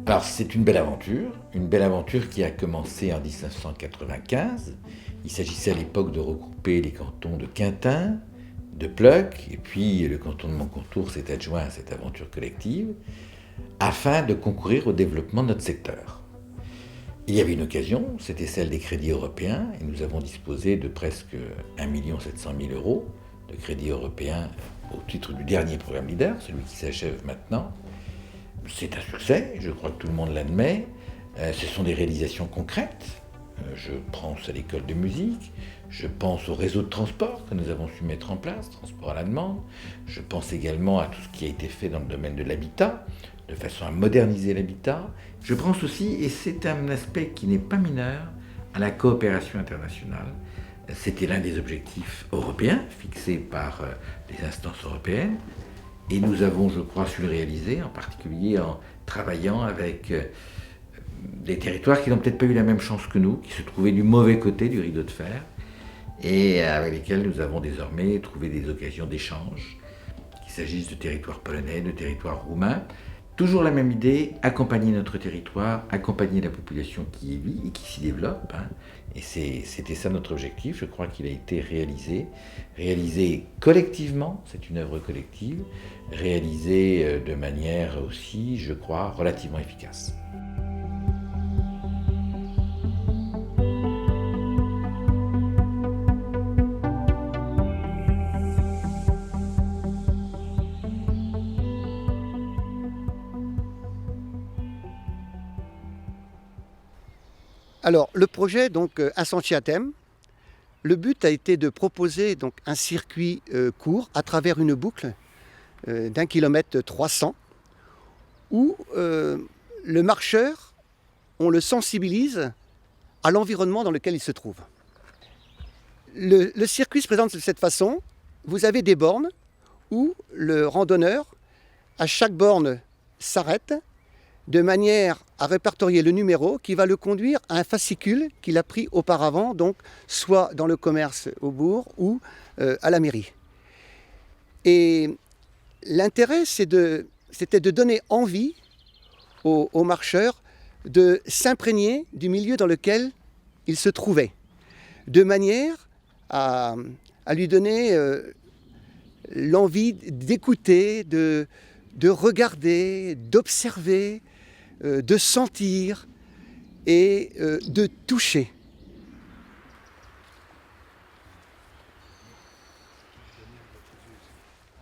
Alors c'est une belle aventure qui a commencé en 1995. Il s'agissait à l'époque de regrouper les cantons de Quintin, de Pleuc, et puis le canton de Moncontour s'est adjoint à cette aventure collective, afin de concourir au développement de notre secteur. Il y avait une occasion, c'était celle des crédits européens, et nous avons disposé de presque 1 700 000 € de crédits européens au titre du dernier programme Leader, celui qui s'achève maintenant. C'est un succès, je crois que tout le monde l'admet. Ce sont des réalisations concrètes. Je pense à l'école de musique, je pense au réseau de transport que nous avons su mettre en place, transport à la demande. Je pense également à tout ce qui a été fait dans le domaine de l'habitat, de façon à moderniser l'habitat. Je pense aussi, et c'est un aspect qui n'est pas mineur, à la coopération internationale. C'était l'un des objectifs européens fixés par les instances européennes. Et nous avons, je crois, su le réaliser, en particulier en travaillant avec des territoires qui n'ont peut-être pas eu la même chance que nous, qui se trouvaient du mauvais côté du rideau de fer, et avec lesquels nous avons désormais trouvé des occasions d'échange, qu'il s'agisse de territoires polonais, de territoires roumains. Toujours la même idée, accompagner notre territoire, accompagner la population qui y vit et qui s'y développe. Et c'était ça notre objectif. Je crois qu'il a été réalisé collectivement, c'est une œuvre collective, réalisé de manière aussi, je crois, relativement efficace. Alors, le projet, donc un sentier à thème, le but a été de proposer donc, un circuit court à travers une boucle d'1 km 300 où le marcheur, on le sensibilise à l'environnement dans lequel il se trouve. Le circuit se présente de cette façon. Vous avez des bornes où le randonneur, à chaque borne, s'arrête de manière à répertorier le numéro qui va le conduire à un fascicule qu'il a pris auparavant, donc soit dans le commerce au bourg ou à la mairie. Et l'intérêt, c'était de donner envie aux marcheurs de s'imprégner du milieu dans lequel ils se trouvaient, de manière à lui donner l'envie d'écouter, de regarder, d'observer, de sentir et de toucher.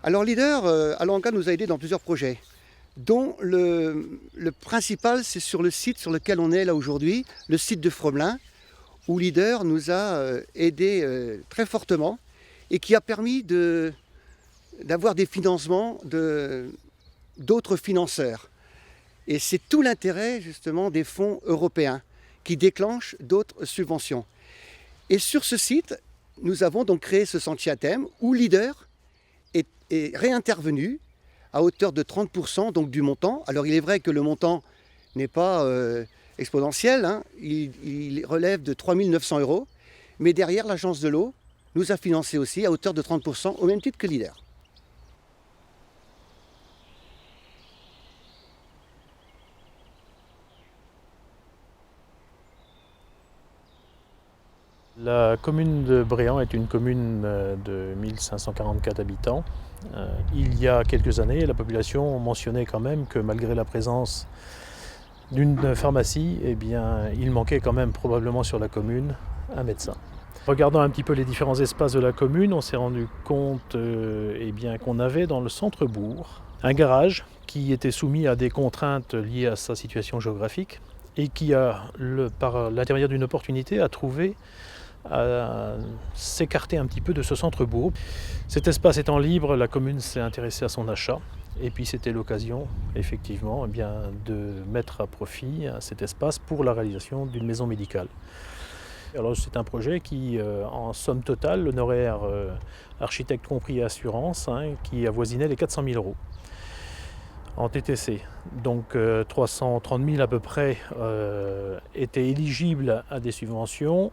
Alors Leader, Alanga nous a aidés dans plusieurs projets, dont le principal, c'est sur le site sur lequel on est là aujourd'hui, le site de Fromelin, où Leader nous a aidés très fortement et qui a permis d'avoir des financements d'autres financeurs. Et c'est tout l'intérêt justement des fonds européens qui déclenchent d'autres subventions. Et sur ce site, nous avons donc créé ce sentier à thème où Leader est réintervenu à hauteur de 30% donc du montant. Alors il est vrai que le montant n'est pas exponentiel, il relève de 3 900 €, mais derrière l'agence de l'eau nous a financé aussi à hauteur de 30% au même titre que Leader. La commune de Bréant est une commune de 1544 habitants. Il y a quelques années, la population mentionnait quand même que malgré la présence d'une pharmacie, il manquait quand même probablement sur la commune un médecin. Regardant un petit peu les différents espaces de la commune, on s'est rendu compte qu'on avait dans le centre-bourg un garage qui était soumis à des contraintes liées à sa situation géographique et qui a, par l'intermédiaire d'une opportunité, a trouvé à s'écarter un petit peu de ce centre-bourg. Cet espace étant libre, la commune s'est intéressée à son achat et puis c'était l'occasion effectivement de mettre à profit cet espace pour la réalisation d'une maison médicale. Alors c'est un projet qui, en somme totale, l'honoraire architecte compris et assurance, qui avoisinait les 400 000 € en TTC. Donc 330 000 à peu près étaient éligibles à des subventions,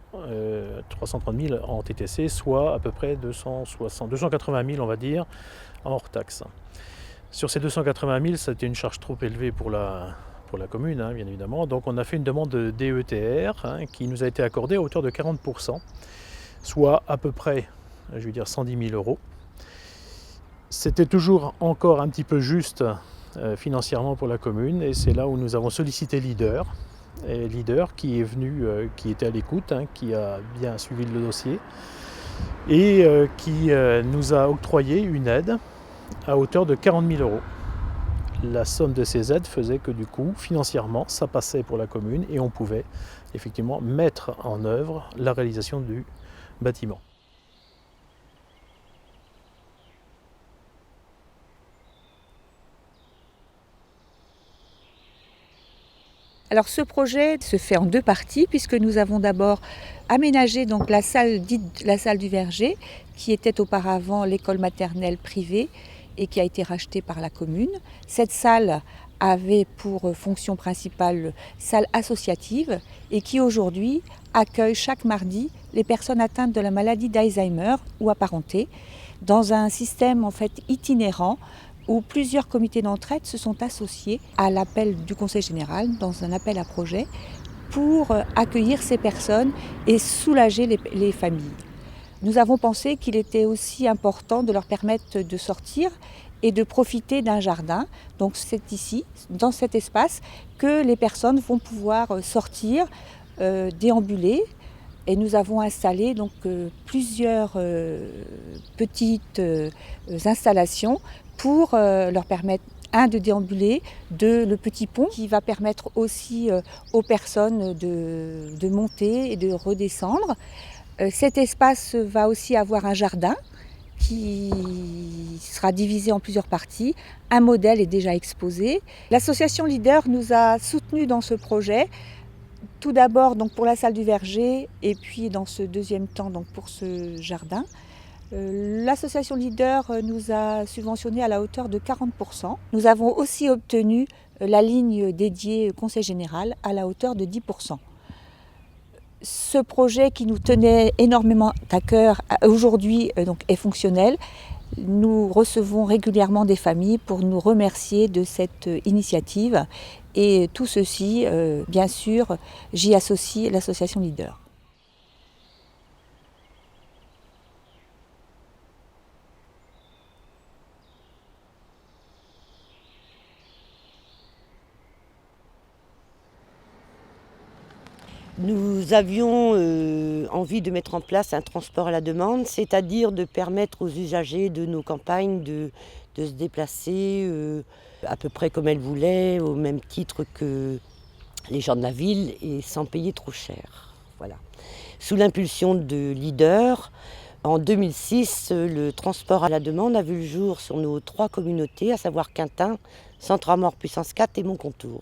330 000 en TTC, soit à peu près 280 000 on va dire, en hors taxe. Sur ces 280 000, c'était une charge trop élevée pour pour la commune, bien évidemment. Donc on a fait une demande de DETR qui nous a été accordée à hauteur de 40%, soit à peu près, 110 000 euros. C'était toujours encore un petit peu juste financièrement pour la commune, et c'est là où nous avons sollicité Leader. Et Leader qui est venu, qui était à l'écoute, qui a bien suivi le dossier, et qui nous a octroyé une aide à hauteur de 40 000 euros. La somme de ces aides faisait que du coup, financièrement, ça passait pour la commune et on pouvait effectivement mettre en œuvre la réalisation du bâtiment. Alors ce projet se fait en 2 parties puisque nous avons d'abord aménagé donc la salle dite la salle du Verger qui était auparavant l'école maternelle privée et qui a été rachetée par la commune. Cette salle avait pour fonction principale salle associative et qui aujourd'hui accueille chaque mardi les personnes atteintes de la maladie d'Alzheimer ou apparentées dans un système en fait itinérant où plusieurs comités d'entraide se sont associés à l'appel du Conseil général, dans un appel à projet, pour accueillir ces personnes et soulager les familles. Nous avons pensé qu'il était aussi important de leur permettre de sortir et de profiter d'un jardin. Donc c'est ici, dans cet espace, que les personnes vont pouvoir sortir, déambuler. Et nous avons installé donc plusieurs petites installations pour leur permettre, de déambuler, le petit pont qui va permettre aussi aux personnes de monter et de redescendre. Cet espace va aussi avoir un jardin qui sera divisé en plusieurs parties. Un modèle est déjà exposé. L'association Leader nous a soutenus dans ce projet. Tout d'abord donc pour la salle du Verger et puis dans ce deuxième temps donc pour ce jardin. L'association Leader nous a subventionné à la hauteur de 40%. Nous avons aussi obtenu la ligne dédiée au Conseil général à la hauteur de 10%. Ce projet qui nous tenait énormément à cœur aujourd'hui donc est fonctionnel. Nous recevons régulièrement des familles pour nous remercier de cette initiative. Et tout ceci, bien sûr, j'y associe l'association Leader. Nous avions envie de mettre en place un transport à la demande, c'est-à-dire de permettre aux usagers de nos campagnes de se déplacer à peu près comme elles voulaient, au même titre que les gens de la ville et sans payer trop cher. Voilà. Sous l'impulsion de Leader, en 2006, le transport à la demande a vu le jour sur nos 3 communautés, à savoir Quintin, Centre-Armor Puissance 4 et Moncontour.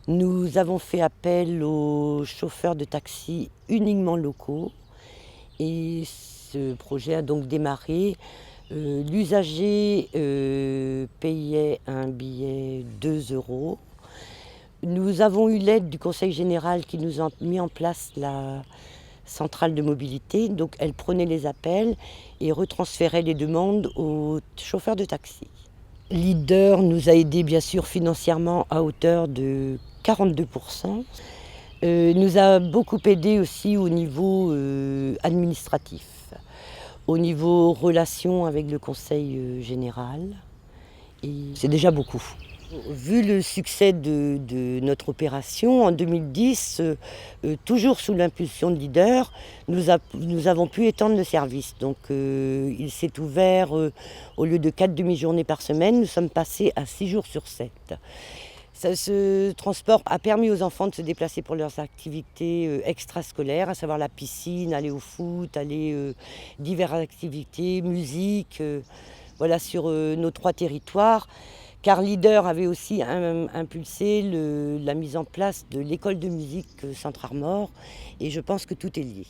Nous avons fait appel aux chauffeurs de taxi uniquement locaux et ce projet a donc démarré. L'usager payait un billet 2 €. Nous avons eu l'aide du Conseil général qui nous a mis en place la centrale de mobilité. Donc elle prenait les appels et retransférait les demandes aux chauffeurs de taxi. Leader nous a aidés bien sûr financièrement à hauteur de 42%. Nous a beaucoup aidé aussi au niveau administratif, au niveau relations avec le Conseil général. Et c'est déjà beaucoup. Vu le succès de notre opération, en 2010, toujours sous l'impulsion de Leader, nous avons pu étendre le service. Donc il s'est ouvert, au lieu de 4 demi-journées par semaine, nous sommes passés à 6 jours sur 7. Ce transport a permis aux enfants de se déplacer pour leurs activités extrascolaires, à savoir la piscine, aller au foot, aller diverses activités, musique, voilà, sur nos 3 territoires. Car Leader avait aussi impulsé la mise en place de l'école de musique Centre-Armor, et je pense que tout est lié.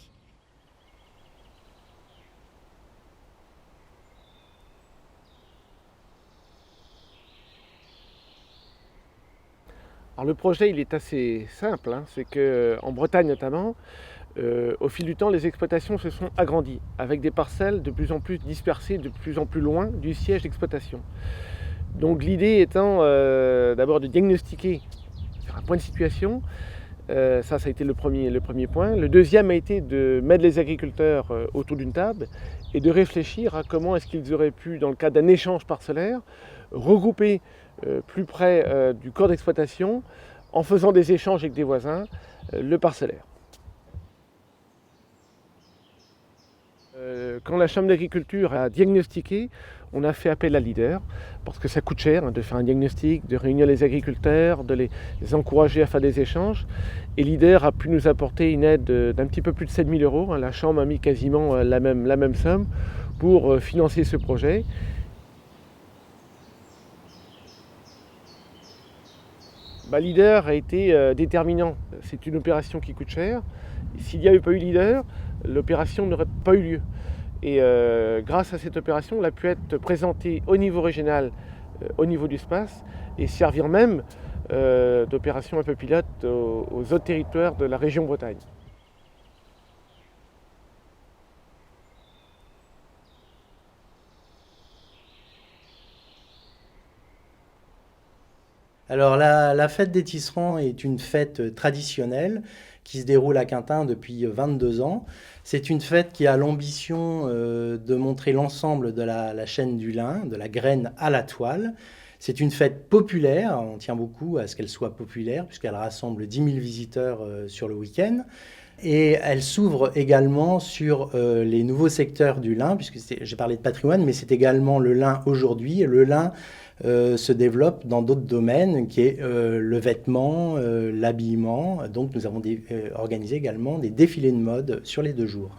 Alors le projet il est assez simple, c'est qu'en Bretagne notamment, au fil du temps les exploitations se sont agrandies, avec des parcelles de plus en plus dispersées, de plus en plus loin du siège d'exploitation. Donc l'idée étant d'abord de diagnostiquer faire un point de situation. Ça a été le premier point. Le deuxième a été de mettre les agriculteurs autour d'une table et de réfléchir à comment est-ce qu'ils auraient pu, dans le cadre d'un échange parcellaire, regrouper plus près du corps d'exploitation, en faisant des échanges avec des voisins, le parcellaire. Quand la Chambre d'agriculture a diagnostiqué, on a fait appel à Leader, parce que ça coûte cher de faire un diagnostic, de réunir les agriculteurs, de les encourager à faire des échanges. Et Leader a pu nous apporter une aide d'un petit peu plus de 7 000 €. La Chambre a mis quasiment la même somme pour financer ce projet. Leader a été déterminant. C'est une opération qui coûte cher. S'il n'y avait pas eu Leader, l'opération n'aurait pas eu lieu. Et grâce à cette opération, elle a pu être présentée au niveau régional, au niveau du SPACE, et servir même d'opération un peu pilote aux autres territoires de la région Bretagne. Alors la fête des tisserands est une fête traditionnelle qui se déroule à Quintin depuis 22 ans. C'est une fête qui a l'ambition de montrer l'ensemble de la chaîne du lin, de la graine à la toile. C'est une fête populaire, on tient beaucoup à ce qu'elle soit populaire puisqu'elle rassemble 10 000 visiteurs sur le week-end. Et elle s'ouvre également sur les nouveaux secteurs du lin, puisque j'ai parlé de patrimoine, mais c'est également le lin aujourd'hui. Le lin se développe dans d'autres domaines, qui est le vêtement, l'habillement. Donc nous avons organisé également des défilés de mode sur les 2 jours.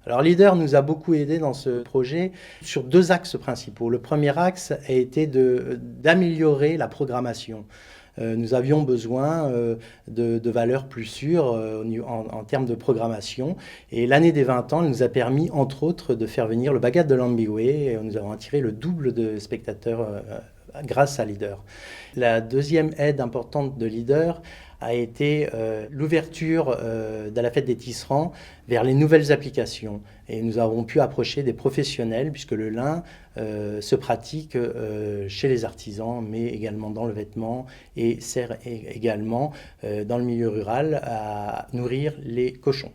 Alors Leader nous a beaucoup aidé dans ce projet sur 2 axes principaux. Le premier axe a été d'améliorer la programmation. Nous avions besoin de valeurs plus sûres en termes de programmation. Et l'année des 20 ans, elle nous a permis, entre autres, de faire venir le Bagad de Lambigwe. Et nous avons attiré le double de spectateurs grâce à Leader. La deuxième aide importante de Leader a été l'ouverture de la fête des tisserands vers les nouvelles applications. Et nous avons pu approcher des professionnels, puisque le lin se pratique chez les artisans, mais également dans le vêtement, et sert également dans le milieu rural à nourrir les cochons.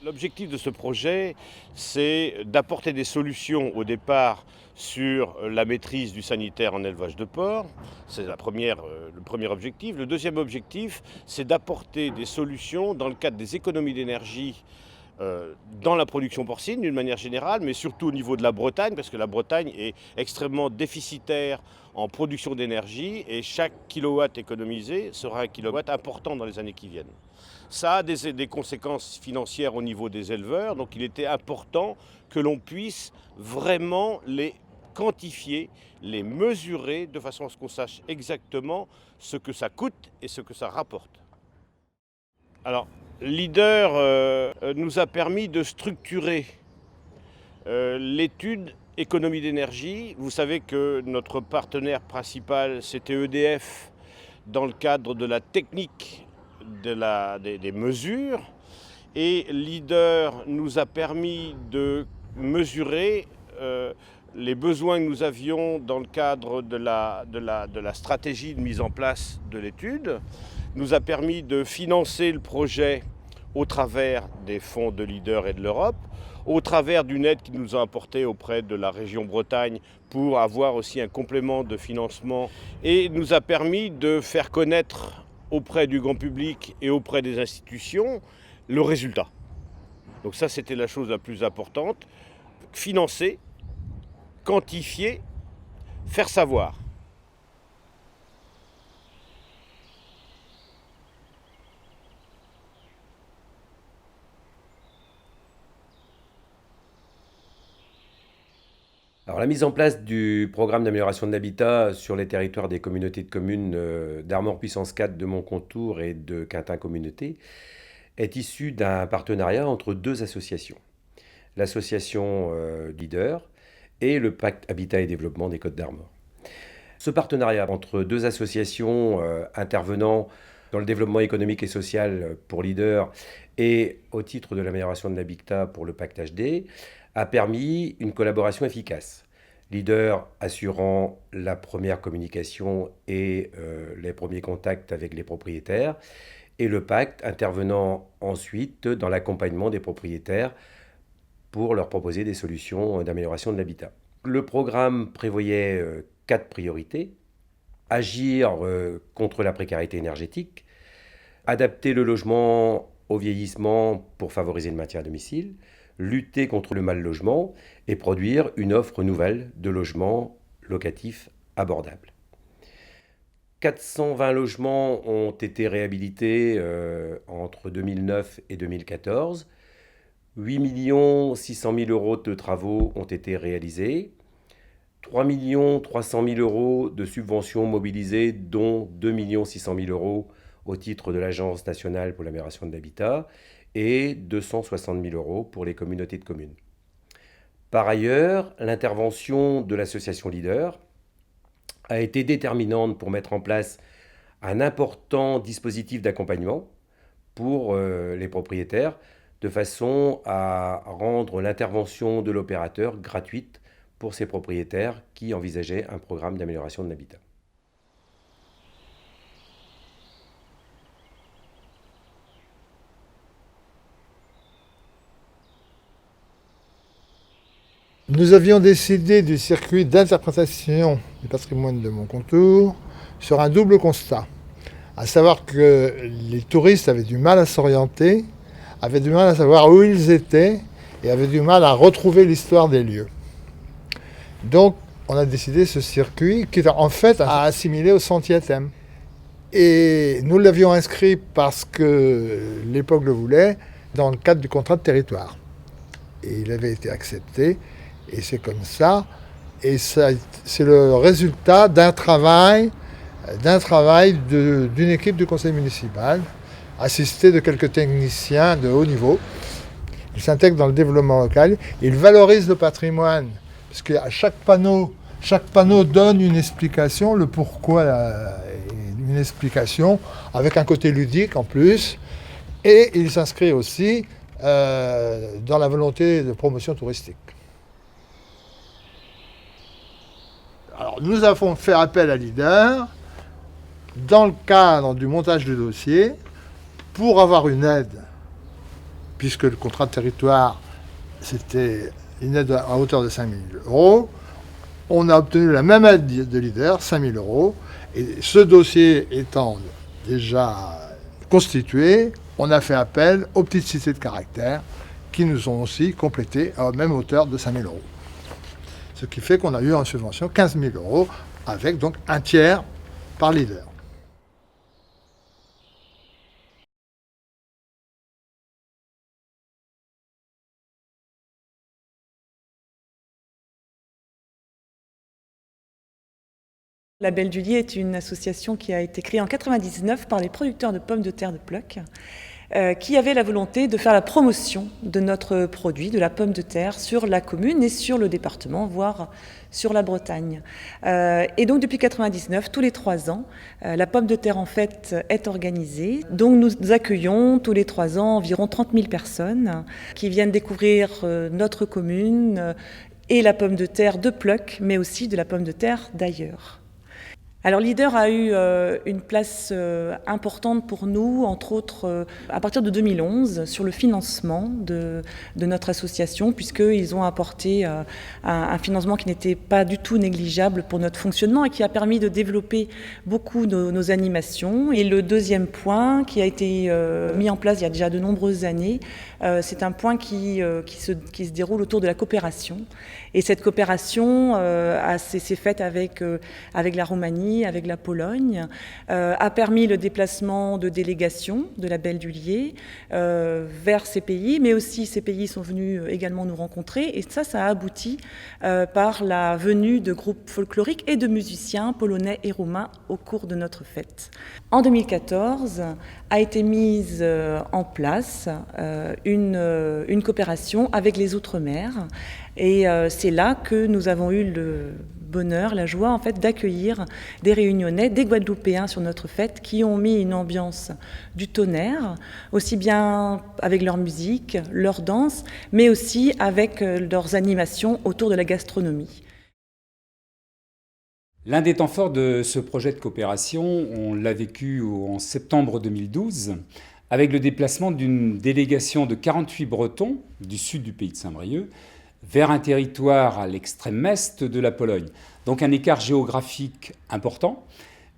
L'objectif de ce projet, c'est d'apporter des solutions au départ sur la maîtrise du sanitaire en élevage de porc. C'est le premier objectif. Le deuxième objectif, c'est d'apporter des solutions dans le cadre des économies d'énergie dans la production porcine d'une manière générale, mais surtout au niveau de la Bretagne, parce que la Bretagne est extrêmement déficitaire en production d'énergie et chaque kilowatt économisé sera un kilowatt important dans les années qui viennent. Ça a des conséquences financières au niveau des éleveurs, donc il était important que l'on puisse vraiment les quantifier, les mesurer de façon à ce qu'on sache exactement ce que ça coûte et ce que ça rapporte. Alors, Leader nous a permis de structurer l'étude économie d'énergie. Vous savez que notre partenaire principal, c'était EDF, dans le cadre de la technique des mesures. Et Leader nous a permis de mesurer les besoins que nous avions dans le cadre de la stratégie de mise en place de l'étude, nous a permis de financer le projet au travers des fonds de Leader et de l'Europe, au travers d'une aide qu'ils nous ont apportée auprès de la région Bretagne pour avoir aussi un complément de financement, et nous a permis de faire connaître auprès du grand public et auprès des institutions le résultat. Donc ça, c'était la chose la plus importante. Financer, quantifier, faire savoir. Alors, la mise en place du programme d'amélioration de l'habitat sur les territoires des communautés de communes d'Armor Puissance 4, de Montcontour et de Quintin Communauté est issue d'un partenariat entre 2 associations. L'association Leader et le Pacte Habitat et Développement des Côtes d'Armor. Ce partenariat entre 2 associations intervenant dans le développement économique et social pour Leader et au titre de l'amélioration de l'habitat pour le pacte HD, a permis une collaboration efficace. Leader assurant la première communication et les premiers contacts avec les propriétaires, et le pacte intervenant ensuite dans l'accompagnement des propriétaires pour leur proposer des solutions d'amélioration de l'habitat. Le programme prévoyait 4 priorités. Agir contre la précarité énergétique, adapter le logement au vieillissement pour favoriser le maintien à domicile, lutter contre le mal-logement et produire une offre nouvelle de logements locatifs abordables. 420 logements ont été réhabilités entre 2009 et 2014. 8 600 000 euros de travaux ont été réalisés. 3 300 000 euros de subventions mobilisées, dont 2 600 000 euros au titre de l'Agence nationale pour l'amélioration de l'habitat et 260 000 euros pour les communautés de communes. Par ailleurs, l'intervention de l'association Leader a été déterminante pour mettre en place un important dispositif d'accompagnement pour les propriétaires, de façon à rendre l'intervention de l'opérateur gratuite pour ces propriétaires qui envisageaient un programme d'amélioration de l'habitat. Nous avions décidé du circuit d'interprétation du patrimoine de Moncontour sur un double constat, à savoir que les touristes avaient du mal à s'orienter, avaient du mal à savoir où ils étaient et avaient du mal à retrouver l'histoire des lieux. Donc on a décidé ce circuit qui en fait a assimilé au sentier à thème. Et nous l'avions inscrit parce que l'époque le voulait dans le cadre du contrat de territoire. Et il avait été accepté. Et c'est comme ça, et ça, c'est le résultat d'un travail d'une équipe du conseil municipal, assisté de quelques techniciens de haut niveau. Ils s'intègrent dans le développement local, ils valorisent le patrimoine, parce qu'à chaque panneau donne une explication, le pourquoi, une explication, avec un côté ludique en plus, et il s'inscrit aussi dans la volonté de promotion touristique. Alors, nous avons fait appel à Leader dans le cadre du montage du dossier pour avoir une aide, puisque le contrat de territoire, c'était une aide à hauteur de 5 000 euros. On a obtenu la même aide de Leader, 5 000 euros. Et ce dossier étant déjà constitué, on a fait appel aux petites cités de caractère qui nous ont aussi complété à la même hauteur de 5 000 euros. Ce qui fait qu'on a eu en subvention 15 000 euros, avec donc un tiers par Leader. La Belle du Lier est une association qui a été créée en 1999 par les producteurs de pommes de terre de Pleuc, qui avaient la volonté de faire la promotion de notre produit, de la pomme de terre, sur la commune et sur le département, voire sur la Bretagne. Et donc depuis 1999, tous les 3 ans, la pomme de terre en fait est organisée. Donc nous accueillons tous les 3 ans environ 30 000 personnes qui viennent découvrir notre commune et la pomme de terre de Pleuc, mais aussi de la pomme de terre d'ailleurs. Alors Leader a eu une place importante pour nous, entre autres à partir de 2011, sur le financement de notre association, puisqu'ils ont apporté un financement qui n'était pas du tout négligeable pour notre fonctionnement et qui a permis de développer beaucoup nos animations. Et le deuxième point qui a été mis en place il y a déjà de nombreuses années, c'est un point qui se déroule autour de la coopération. Et cette coopération s'est faite avec la Roumanie, avec la Pologne, a permis le déplacement de délégations de la Belle du Lier vers ces pays, mais aussi ces pays sont venus également nous rencontrer, et ça a abouti par la venue de groupes folkloriques et de musiciens polonais et roumains au cours de notre fête. En 2014 a été mise en place une coopération avec les Outre-mer, et c'est là que nous avons eu le bonheur, la joie en fait d'accueillir des Réunionnais, des Guadeloupéens sur notre fête qui ont mis une ambiance du tonnerre, aussi bien avec leur musique, leur danse, mais aussi avec leurs animations autour de la gastronomie. L'un des temps forts de ce projet de coopération, on l'a vécu en septembre 2012, avec le déplacement d'une délégation de 48 Bretons du sud du pays de Saint-Brieuc vers un territoire à l'extrême est de la Pologne. Donc un écart géographique important,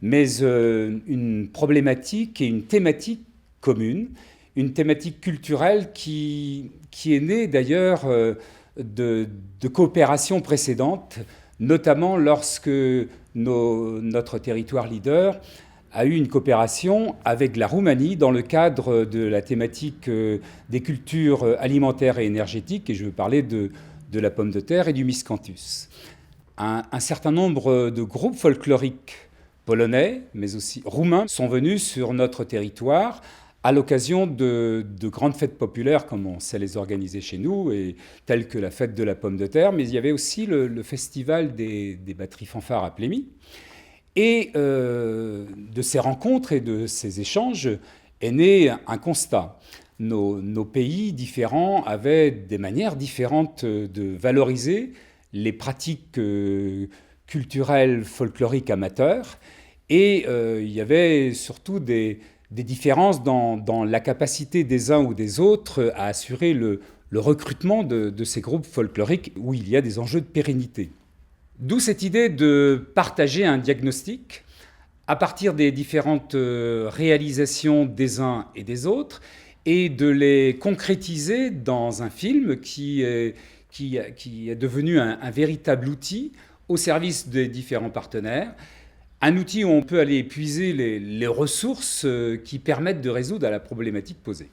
mais une problématique et une thématique commune, une thématique culturelle qui est née d'ailleurs de coopérations précédentes, notamment lorsque notre territoire leader a eu une coopération avec la Roumanie dans le cadre de la thématique des cultures alimentaires et énergétiques, et je veux parler de la pomme de terre et du miscanthus. Un certain nombre de groupes folkloriques polonais, mais aussi roumains, sont venus sur notre territoire à l'occasion de grandes fêtes populaires, comme on sait les organiser chez nous, et telles que la fête de la pomme de terre, mais il y avait aussi le festival des batteries fanfares à Plémy. Et de ces rencontres et de ces échanges est né un constat. Nos pays différents avaient des manières différentes de valoriser les pratiques culturelles folkloriques amateurs, et il y avait surtout des différences dans la capacité des uns ou des autres à assurer le recrutement de ces groupes folkloriques où il y a des enjeux de pérennité. D'où cette idée de partager un diagnostic à partir des différentes réalisations des uns et des autres et de les concrétiser dans un film qui est devenu un véritable outil au service des différents partenaires. Un outil où on peut aller puiser les ressources qui permettent de résoudre la problématique posée.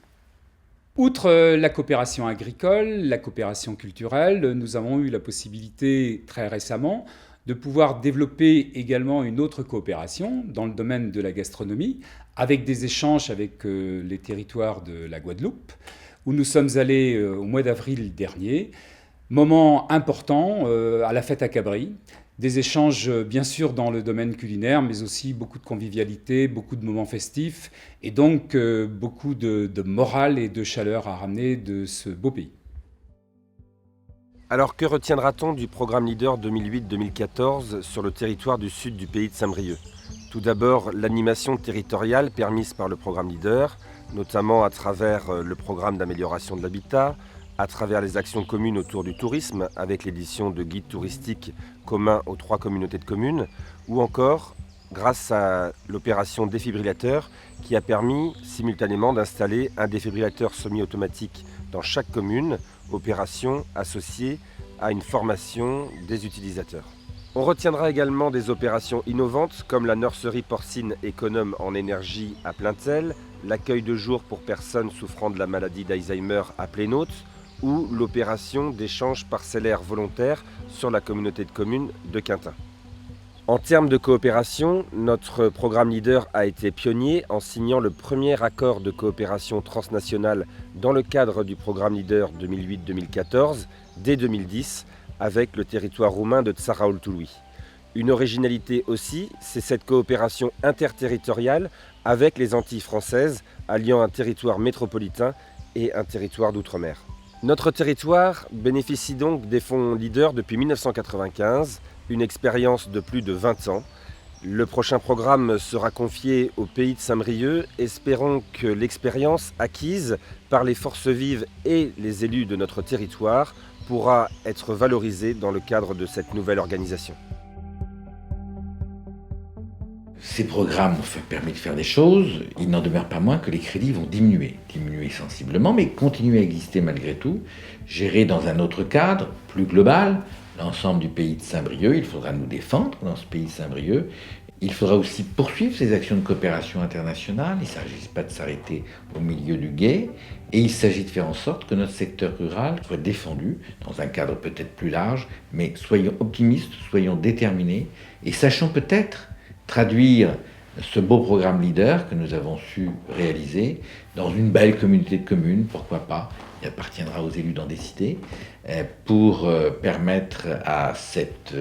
Outre la coopération agricole, la coopération culturelle, nous avons eu la possibilité très récemment de pouvoir développer également une autre coopération dans le domaine de la gastronomie, avec des échanges avec les territoires de la Guadeloupe, où nous sommes allés au mois d'avril dernier. Moment important à la fête à Cabri. Des échanges bien sûr dans le domaine culinaire, mais aussi beaucoup de convivialité, beaucoup de moments festifs, et donc beaucoup de morale et de chaleur à ramener de ce beau pays. Alors que retiendra-t-on du programme Leader 2008-2014 sur le territoire du sud du pays de Saint-Brieuc ? Tout d'abord, l'animation territoriale permise par le programme Leader, notamment à travers le programme d'amélioration de l'habitat, à travers les actions communes autour du tourisme, avec l'édition de guides touristiques communs aux 3 communautés de communes, ou encore grâce à l'opération défibrillateur qui a permis simultanément d'installer un défibrillateur semi-automatique dans chaque commune, opération associée à une formation des utilisateurs. On retiendra également des opérations innovantes comme la nurserie porcine économe en énergie à Plaintel, l'accueil de jour pour personnes souffrant de la maladie d'Alzheimer à Plénaute, ou l'opération d'échange parcellaire volontaire sur la communauté de communes de Quintin. En termes de coopération, notre programme Leader a été pionnier en signant le premier accord de coopération transnationale dans le cadre du programme Leader 2008-2014 dès 2010 avec le territoire roumain de Țaraul-Tului. Une originalité aussi, c'est cette coopération interterritoriale avec les Antilles françaises, alliant un territoire métropolitain et un territoire d'outre-mer. Notre territoire bénéficie donc des fonds Leader depuis 1995, une expérience de plus de 20 ans. Le prochain programme sera confié au pays de Saint-Brieuc. Espérons que l'expérience acquise par les forces vives et les élus de notre territoire pourra être valorisée dans le cadre de cette nouvelle organisation. Ces programmes ont permis de faire des choses. Il n'en demeure pas moins que les crédits vont diminuer sensiblement, mais continuer à exister malgré tout, gérés dans un autre cadre, plus global, l'ensemble du pays de Saint-Brieuc. Il faudra nous défendre dans ce pays de Saint-Brieuc. Il faudra aussi poursuivre ces actions de coopération internationale. Il ne s'agit pas de s'arrêter au milieu du gué. Et il s'agit de faire en sorte que notre secteur rural soit défendu dans un cadre peut-être plus large, mais soyons optimistes, soyons déterminés et sachons peut-être traduire ce beau programme Leader que nous avons su réaliser dans une belle communauté de communes, pourquoi pas, il appartiendra aux élus d'en décider, pour permettre à cette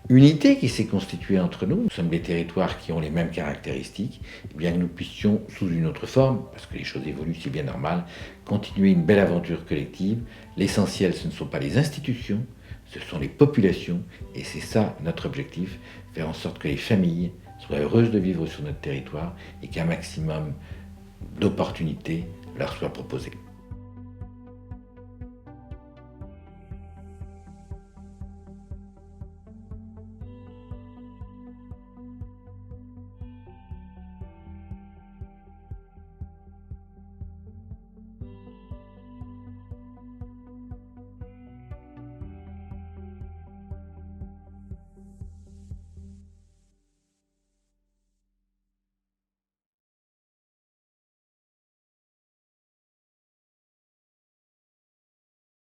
unité qui s'est constituée entre nous. Nous sommes des territoires qui ont les mêmes caractéristiques, et bien que nous puissions, sous une autre forme, parce que les choses évoluent, c'est bien normal, continuer une belle aventure collective. L'essentiel, ce ne sont pas les institutions, ce sont les populations, et c'est ça notre objectif, faire en sorte que les familles soient heureuses de vivre sur notre territoire et qu'un maximum d'opportunités leur soient proposées.